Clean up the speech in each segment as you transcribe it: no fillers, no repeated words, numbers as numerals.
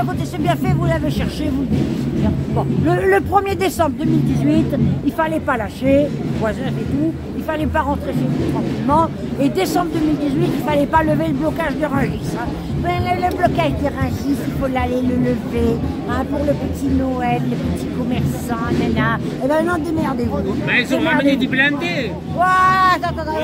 écoutez, c'est bien fait, vous l'avez cherché, vous le dites. Bon, le 1er décembre 2018, il fallait pas lâcher, voisins et tout, il fallait pas rentrer chez vous tranquillement, et décembre 2018, il fallait pas lever le blocage de Rungis. Hein. Mais le blocage de Rungis, il faut aller le lever, hein, pour le petit Noël, les petits commerçants, nana. Et ben non, démerdez-vous. Mais ils ont ramené des blindés.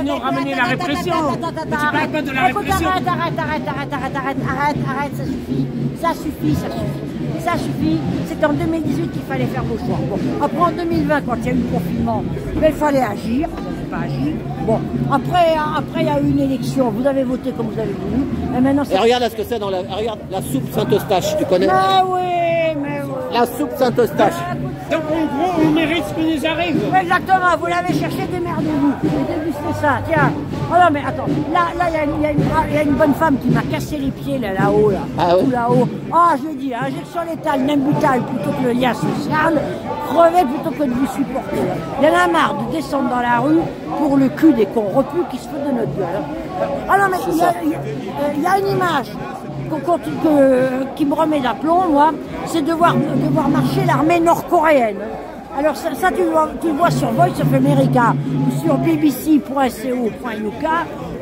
Ils ont ramené la répression. Tu parles pas de la répression. Arrête, ça suffit. Ça suffit, c'est en 2018 qu'il fallait faire vos choix. Bon, après en 2020, quand il y a eu le confinement, il fallait agir, vous n'avez pas agi. Bon, après il y a eu une élection, vous avez voté comme vous avez voulu. Et maintenant, et regarde ce que c'est dans la... Regarde la soupe Saint-Eustache, tu connais? Mais oui. La soupe Saint-Eustache. Donc en gros, on mérite ce qui nous arrive. Exactement, vous l'avez cherché, démerdez-vous. Et dégustez ça, tiens. Oh non, mais attends, là, il y a une bonne femme qui m'a cassé les pieds là-haut, là. Ah ouais? Tout là-haut. Ah, je l'ai dit, injection létale, Nembutal plutôt que le lien social, crever plutôt que de vous supporter. Il y en a marre de descendre dans la rue pour le cul des cons repus qui se foutent de notre gueule. Ah non, mais il y a une image qui me remet d'aplomb, moi, c'est de voir marcher l'armée nord-coréenne. Alors ça tu le vois sur Voice of America ou sur bbc.co.uk.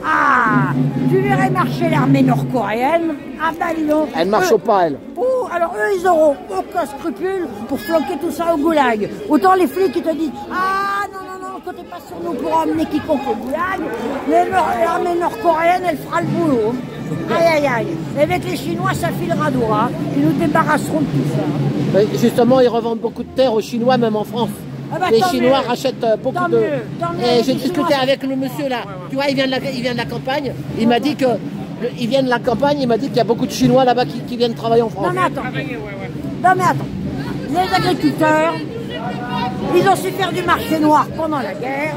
Ah, tu verrais marcher l'armée nord-coréenne. Ah bah dis donc. Elle marche au pas, elle. Alors eux, ils auront aucun scrupule pour flanquer tout ça au goulag. Autant les flics qui te disent « Ah non, comptez pas sur nous pour emmener quiconque au goulag. L'armée nord-coréenne, elle fera le boulot. » Aïe. Et avec les Chinois, ça filera droit. Ils nous débarrasseront de tout ça. Mais justement, ils revendent beaucoup de terre aux Chinois, même en France. Ah bah, les Chinois rachètent beaucoup de... Et j'ai discuté avec le monsieur là. Tu vois, il vient de la campagne. Il m'a dit que... Il vient de la campagne, il m'a dit qu'il y a beaucoup de Chinois là-bas qui viennent travailler en France. Non mais attends. Les agriculteurs, ils ont su faire du marché noir pendant la guerre.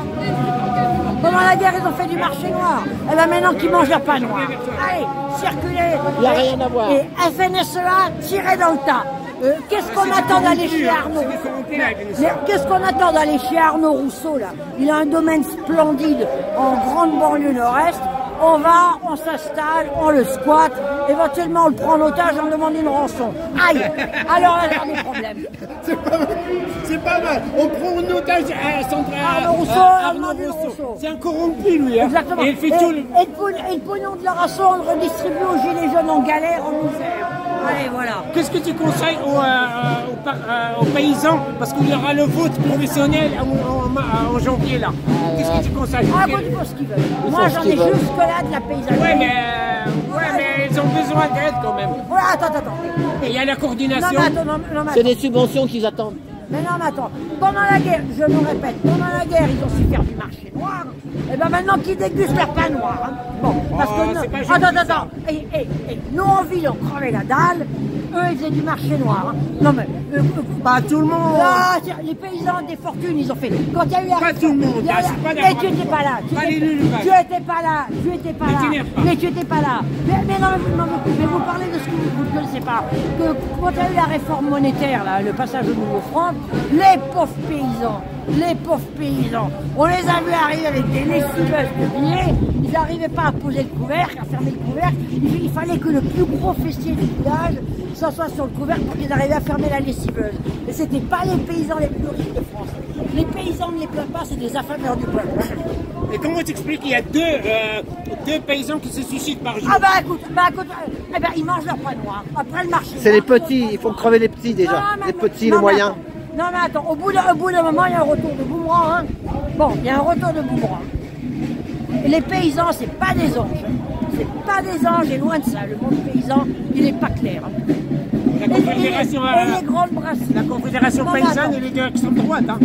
Pendant la guerre, ils ont fait du marché noir. Et là maintenant qu'ils mangent leur pain noir. Allez, circulez. Il n'y a rien à voir. Et FNSEA, tirez dans le tas. Qu'est-ce qu'on attend d'aller chez Arnaud? Qu'est-ce qu'on attend d'aller chez Arnaud Rousseau là? Il a un domaine splendide en grande banlieue nord-est. On va, on s'installe, on le squatte, éventuellement on le prend en otage, on demande une rançon. Aïe. Alors là, il y a des problèmes. C'est pas mal. On prend en otage Arnaud Rousseau. C'est un corrompu lui. Hein. Exactement. Et il fait tout le... Et le pognon de la rançon, on le redistribue aux gilets jaunes en galère, en misère. Allez, voilà. Qu'est-ce que tu conseilles aux paysans? Parce qu'il y aura le vote professionnel en janvier là. Qu'est-ce que tu conseilles? Ah, bon, ils font ce qu'ils veulent. Moi, j'en ai jusque-là de la paysannerie. Ouais, mais ils ont besoin d'aide quand même. Ouais, attends. Et il y a la coordination. Non, c'est des subventions qu'ils attendent. Mais non, mais attends. Pendant la guerre, je me répète, pendant la guerre, ils ont su faire du marché noir. Et bien maintenant qu'ils dégustent leur pain noir. Hein. Bon, parce que... Attends. Et nous, en ville, on crevait la dalle. Eux, ils faisaient du marché noir. Hein. Non, mais... pas tout le monde. Là, les paysans des fortunes, ils ont fait... Quand il y a eu la... Pas tout le monde. Mais tu n'étais pas là. Tu n'étais pas là. Mais tu n'étais pas là. Mais non, mais vous parlez de ce que vous ne connaissez pas. Que quand il y a eu la réforme monétaire, là, le passage au nouveau franc, les pauvres paysans, on les a vus arriver avec des lessiveuses de billets, ils n'arrivaient pas à poser le couvercle, à fermer le couvercle, il fallait que le plus gros fessier du village s'assoie sur le couvercle pour qu'ils arrivaient à fermer la lessiveuse. Et c'était pas les paysans les plus riches de France. Les paysans ne les plaignent pas, c'est des affameurs du peuple. Et comment tu expliques qu'il y a deux paysans qui se suicident par jour? Ah bah écoute, ils mangent leur pain noir. Après le marché. C'est les petits, il faut crever les petits déjà. Les petits, les moyens. Non mais attends, au bout d'un moment, il y a un retour de boomerang. Hein. Bon, il y a un retour de boomerang. Et les paysans, c'est pas des anges. C'est pas des anges, et loin de ça. Le monde paysan, il n'est pas clair. Hein. La Confédération, les grandes brasseries. La Confédération paysanne, elle est d'extrême droite. Hein.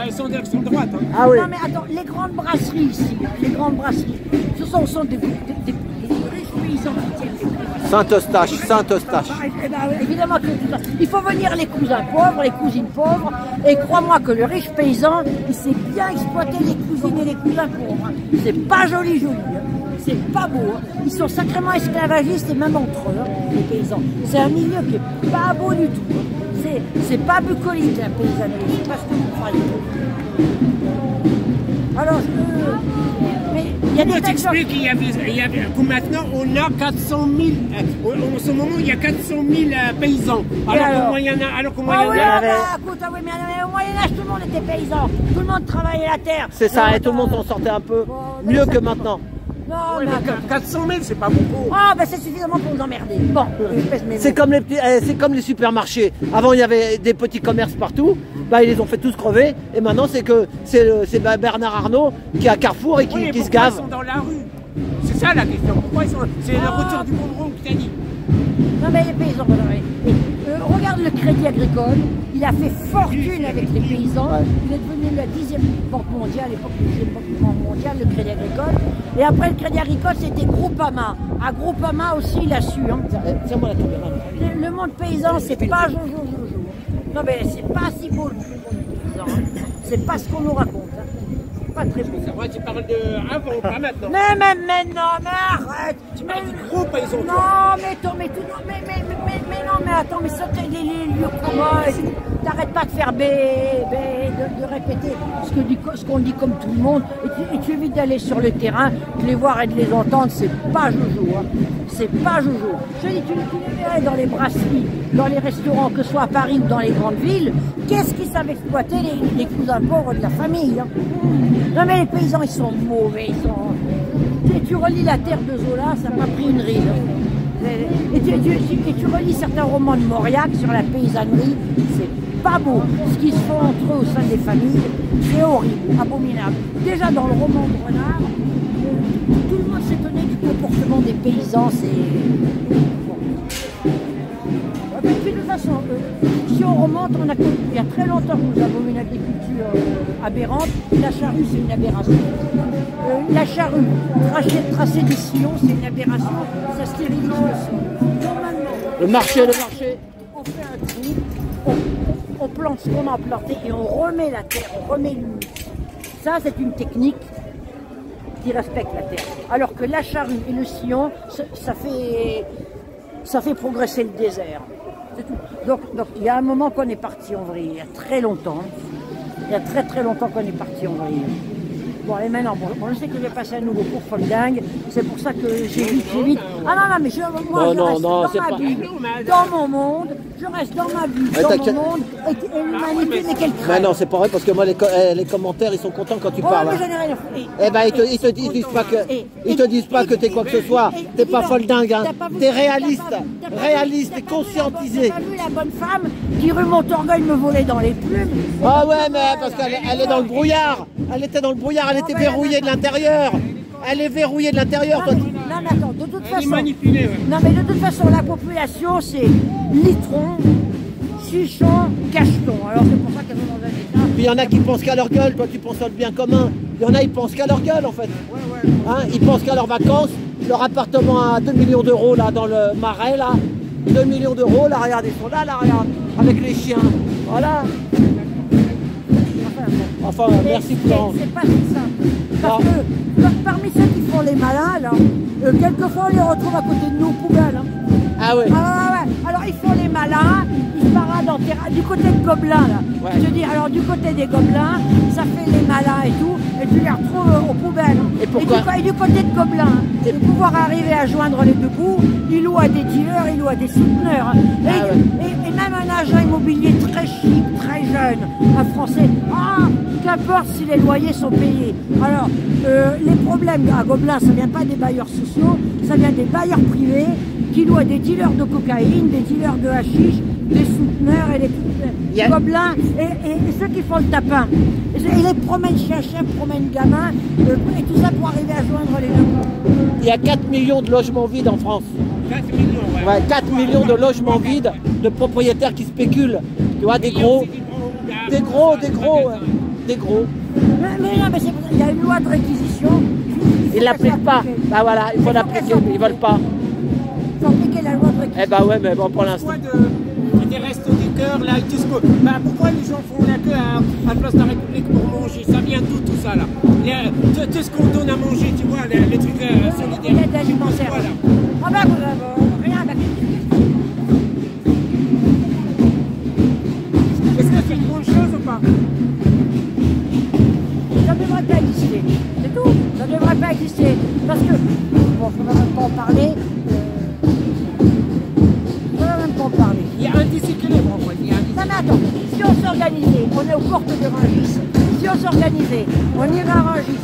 Elles sont d'extrême droite. Hein. Ah oui. Non mais attends, les grandes brasseries ici, les grandes brasseries, ce sont des riches paysans qui tiennent les prix. Saint-Eustache. Évidemment que il faut venir les cousins pauvres, les cousines pauvres, et crois-moi que le riche paysan, il sait bien exploiter les cousines et les cousins pauvres. Hein. C'est pas joli. Hein. C'est pas beau. Hein. Ils sont sacrément esclavagistes et même entre eux, hein, les paysans. C'est un milieu qui est pas beau du tout. Hein. C'est pas bucolique la paysannerie, c'est pas ce que vous croyez. Alors, mais il y a Comment des textes. t'expliques qu'il y avait, que maintenant on a 400 000, en ce moment il y a 400 000 paysans, alors qu'au Moyen-Âge, Ah oui, bah, écoute, ah oui, mais au Moyen-Âge, tout le monde était paysan, tout le monde travaillait la terre. C'est ça, et tout le monde s'en sortait un peu mieux que maintenant. Non, Ouais, mais mais 400 000 c'est pas beaucoup. ah, ben c'est suffisamment pour nous emmerder. Bon, C'est comme les petits, c'est comme les supermarchés. Avant il y avait des petits commerces partout, bah ils les ont fait tous crever. Et maintenant c'est Bernard Arnault qui est à Carrefour et qui, Oui, qui se pourquoi gave. ils sont dans la rue? C'est ça la question. Pourquoi ils sont? C'est le retour du bonbon que tu as dit. Non, mais les paysans, regarde le Crédit Agricole, il a fait fortune avec les paysans. Ouais. Il est devenu la 10e banque mondiale, à l'époque, la 10e banque mondiale, le Crédit Agricole. Et après le Crédit Agricole, c'était Groupama. À Groupama aussi, il a su. Hein. Tiens-moi la caméra. Le monde paysan, c'est pas jojo. Non, mais c'est pas si beau le monde paysan. Hein. C'est pas ce qu'on nous raconte. Hein. C'est pas très beau. C'est vrai, tu parles de avant, pas maintenant. Mais non, mais arrête. Tu parles du gros paysan. Non, mais attends, mais tout, non, mais attends, mais ça t'es les lieux communs. T'arrêtes pas de faire de répéter ce qu'on dit comme tout le monde. Et tu évites d'aller sur le terrain, de les voir et de les entendre. C'est pas jojo. Hein. C'est pas jojo. Je dis, tu les verrais dans les brasseries, dans les restaurants, que ce soit à Paris ou dans les grandes villes. Qu'est-ce qu'ils savent exploiter les cousins pauvres de la famille, hein. Non, mais les paysans, ils sont mauvais. Et tu relis La Terre de Zola, ça m'a pris une ride. Et tu relis certains romans de Mauriac sur la paysannerie, c'est pas beau. Ce qu'ils se font entre eux au sein des familles, c'est horrible, abominable. Déjà dans le roman de Renard, tout le monde s'étonnait du comportement des paysans, c'est... Bon. De toute façon, si on remonte, il y a très longtemps que nous avons une agriculture aberrante. La charrue, c'est une aberration. La charrue, tracer des sillons, c'est une aberration. Ça stérilise le sol. Normalement, Le marché. on fait un trou, on plante ce qu'on a planté et on remet la terre, on remet l'humus. Ça, c'est une technique qui respecte la terre. Alors que la charrue et le sillon, ça fait progresser le désert. C'est tout. Donc il y a un moment qu'on est parti en vrille, il y a très longtemps. Il y a très longtemps qu'on est parti en vrille. Bon, et maintenant, bon, je sais que je vais passer à nouveau pour folle dingue. C'est pour ça que j'évite. Ah non, mais moi, je reste dans ma bulle, dans mon monde. Je reste dans ma bulle, dans mon monde. Et l'humanité, mais qu'elle crève. Mais non, c'est pas vrai parce que moi, les commentaires, ils sont contents quand tu parles. Mais Hein. j'en ai rien à foutre. Eh ben, ils te disent pas que t'es quoi que ce soit. T'es pas folle dingue, hein. T'es réaliste et conscientisé. T'as pas vu la bonne femme qui, rue Montorgueil, me volait dans les plumes? Ah ouais, mais parce qu'elle est dans le brouillard. Elle était dans le brouillard, elle était verrouillée de l'intérieur. Elle est verrouillée de l'intérieur. Non, mais attends, de toute façon. Manipulé, ouais. Non, mais de toute façon, la population, c'est litron, chichon, cacheton. Alors c'est pour ça qu'elles sont dans un état. Puis il y en a qui pensent qu'à leur gueule, toi tu penses au bien commun. Il y en a, ils pensent qu'à leur gueule en fait. Hein, ils pensent qu'à leurs vacances, leur appartement à 2 millions d'euros là dans le Marais là. 2 millions d'euros, là regarde, ils sont là, regarde, avec les chiens. Voilà. Enfin, merci Florent. C'est pas si simple. Parce que parmi ceux qui font les malins, là, quelquefois on les retrouve à côté de nos poubelles. Hein. Ah ouais. Ah ouais. Alors ils font les malins, ils se paradent du côté de Gobelins là. Ouais. Je te dis, alors du côté des Gobelins, ça fait les malins et tout, et tu les retrouves aux poubelles. Et pourquoi du côté de Gobelins, pour pouvoir arriver à joindre les deux bouts, ils louent à des dealers, ils louent à des souteneurs. Et même un agent immobilier très chic, très jeune, un Français, qu'importe si les loyers sont payés. Alors, les problèmes à Gobelins, ça ne vient pas des bailleurs sociaux, ça vient des bailleurs privés qui louent à des dealers de cocaïne, des dealers de hashish, des souteneurs et des Gobelins et ceux qui font le tapin. Et les promènent chien, promènent gamin, et tout ça pour arriver à joindre les deux bouts. Il y a 4 millions de logements vides en France. 4 millions, ouais. Ouais, 4 millions de logements vides, de propriétaires qui spéculent. Tu vois, des gros. Mais non, mais c'est pour ça, il y a une loi de réquisition. Ils ne l'appliquent pas. Bah voilà, il faut l'appliquer, mais ils ne veulent pas. Il faut appliquer la loi de réquisition. Eh bah ouais, mais bon, pour l'instant. Des restos du cœur, là, tout ce que... Bah, pourquoi les gens font la queue à Place de la République pour manger? Ça vient d'où tout ça, là? Tout ce qu'on donne à manger, tu vois, les trucs solidaires. L'aide alimentaire. Ah bah, rien, bah, est-ce que c'est une bonne chose ou pas? ça ne devrait pas exister. C'est tout. Ça ne devrait pas exister. s'organisait, on est aux portes de Rungis, si on s'organisait, on irait à Rungis,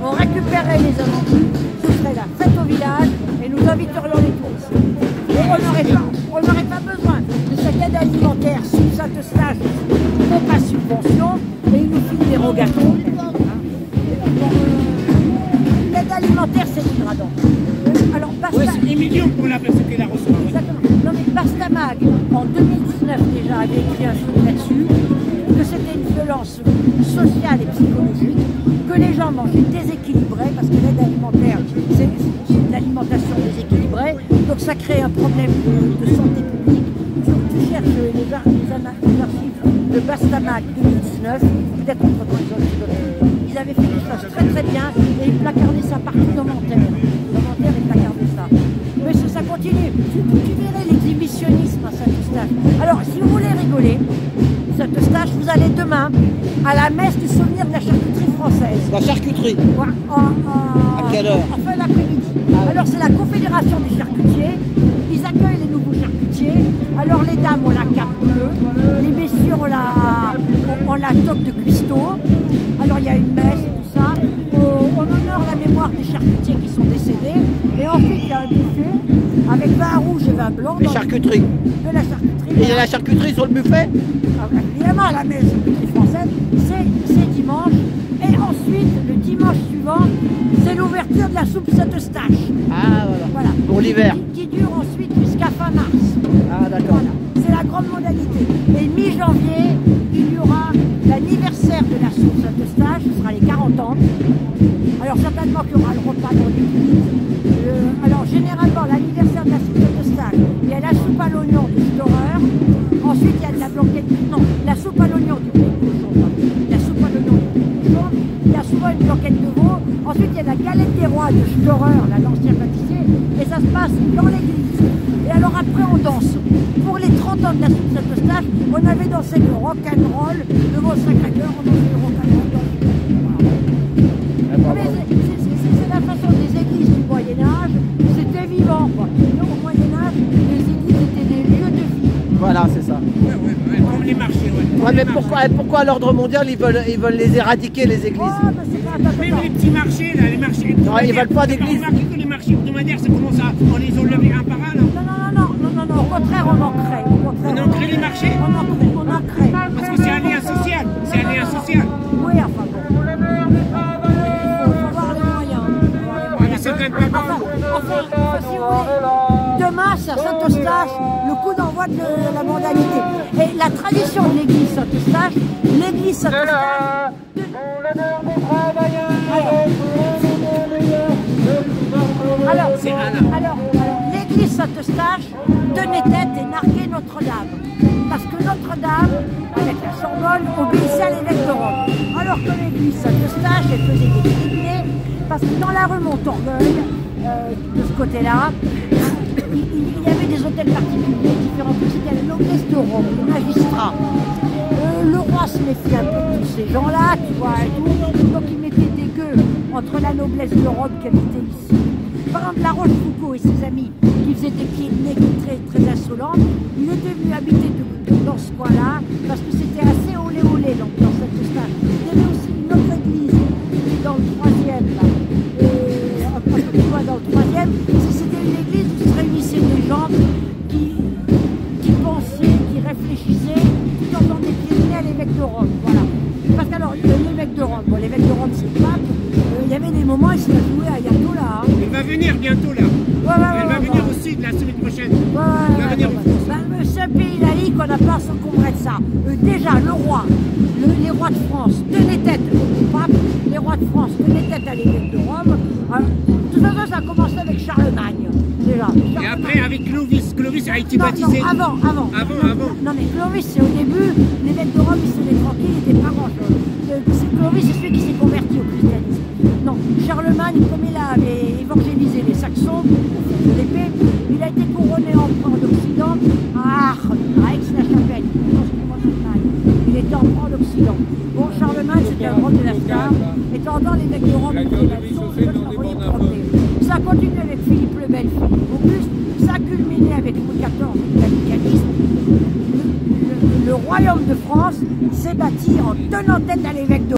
on récupérait les invendus, ce serait la fête au village et nous inviterions les touristes. Et on n'aurait pas besoin de cette aide alimentaire sous Saint-Eustache, non pas subvention, et ils nous filent des rogatons. L'aide alimentaire, c'est dégradant. Alors, Ouais, c'est des millions pour la personne qui la reçoit. Ouais. exactement. Non mais Bastamag, en 2019 déjà, avait écrit un film là-dessus, que c'était une violence sociale et psychologique, que les gens mangeaient déséquilibré, parce que l'aide alimentaire, c'est une alimentation déséquilibrée, donc ça crée un problème de santé publique. Tu cherches les archives de Bastamag 2019, peut-être entre-temps ils avaient fait des choses très très bien, et ils placardaient ça partout dans Nanterre. Dans Nanterre, ils placardaient ça. Mais ça continue. Tu verrais l'exhibitionnisme à Saint-Eustache. Alors, si vous voulez rigoler, Saint-Eustache, vous allez demain à la messe du souvenir de la charcuterie française. La charcuterie. À quelle heure? En fin d'après-midi. Alors, c'est la Confédération des charcutiers. Ils accueillent les nouveaux charcutiers. Alors, les dames ont la cape bleue, les messieurs ont la toque de cuistot. Alors, il y a une messe et tout ça. On honore la mémoire des charcutiers qui sont décédés. Et ensuite, il y a un buffet avec vin rouge et vin blanc. Les charcuteries. De la charcuterie. Et il y a la charcuterie sur le buffet? Évidemment, la charcuterie française, c'est dimanche. Et ensuite, le dimanche suivant, c'est l'ouverture de la soupe Saint-Eustache. Ah, voilà. Pour l'hiver. Qui dure ensuite jusqu'à fin mars. Ah, d'accord. Voilà. C'est la grande modalité. Et mi-janvier, il y aura l'anniversaire de la soupe Saint-Eustache, ce sera les 40 ans. Alors certainement qu'il y aura le repas dans l'église. Alors généralement, l'anniversaire de la soupe Saint-Eustache, il y a la soupe à l'oignon du Storer. Ensuite, il y a de la blanquette. Non, la soupe à l'oignon du blé de cochon. La soupe à l'oignon du blé de cochon. Il y a souvent une blanquette de veau. Ensuite, il y a la galette des rois de Storer, l'ancien pâtissier. Et ça se passe dans l'église. Et alors après, on danse. Pour les 30 ans de la soupe Saint-Eustache, on avait dansé le rock'n'roll, le Mont-Sacré-Cœur, on dansait le rock'n'roll dans l'église. C'est la façon des églises du Moyen-Âge, c'était vivant, quoi. Au Moyen-Âge, les églises étaient des lieux de vie. Voilà, c'est ça. Ouais, comme les marchés, ouais. Ouais, mais pourquoi à l'ordre mondial ils veulent les éradiquer, les églises? Même les petits marchés, là, les marchés. Non, ils veulent pas d'église. Vous remarquez que les marchés hebdomadaires, ça commence à. On les a levés un par un, là. Non, au contraire, on en crée. On en crée les marchés? On en crée. Parce que c'est un lien social. C'est un lien social. Oui, enfin bon. Il faut avoir les moyens. Ouais, mais c'est quand même pas bon. Enfin, si vous voulez, demain, c'est à Saint-Eustache, le coup d'envoi de la mondanité. Et la tradition de l'église Saint-Eustache, l'église Saint-Eustache. Alors, l'église Saint-Eustache tenait tête et narguait Notre-Dame. Parce que Notre-Dame, avec la Sorbonne, obéissait à l'évêque de Rome. Alors que l'église Saint-Eustache, elle faisait des tribunés, parce que dans la rue Montorgueil, de ce côté-là, il y avait des hôtels particuliers différents. Il y avait la noblesse de Rome, les magistrats. Le roi se méfiait un peu de tous ces gens-là, tu vois, et tout. Donc il mettait des gueux entre la noblesse de Rome qui habitait ici. Par exemple, La Rochefoucauld et ses amis, qui faisaient des pieds de nez très, très insolents, il était venu habiter dans ce coin-là, parce que c'était assez olé-olé dans cette Eustache. Il y avait aussi une autre église, qui est dans le 3e, là. Et un peu plus loin dans le 3e, c'était une église où se réunissaient des gens qui pensaient, qui réfléchissaient, tout en faisant des pieds de nez à l'évêque de Rome. Voilà. Parce qu'alors, l'évêque de Rome, l'évêque de Rome, c'est le pape. Il y avait des moments, il s'est joué à Ayatollah. Il va venir bientôt, là. Elle va venir aussi de la semaine prochaine. Il va venir en France. C'est un pays laïque, on n'a pas à s'encombrer de ça. Déjà, le roi, les rois de France tenaient tête au pape, les rois de France tenaient tête à l'évêque de Rome. Tout ça, ça a commencé avec Charlemagne, déjà. Et après, avec Clovis. Clovis a été baptisé. Non, avant. Non, mais Clovis, c'est au début, l'évêque de Rome, il se met tranquille, il n'était pas grand-chose. Clovis, c'est celui qui s'est converti au christianisme. Non, Charlemagne, comme il avait évangélisé les Saxons, de l'épée, il a été couronné empereur d'Occident à Aix-la-Chapelle. Il était empereur d'Occident. Bon, Charlemagne, c'était un rôle de la star. Et de temps en temps, l'évêque de Rome faisait la leçon, ça a continué avec Philippe le Bel, Philippe Auguste, ça a culminé avec Louis XIV, le gallicanisme. Le roi royaume de France s'est bâti en tenant tête à l'évêque de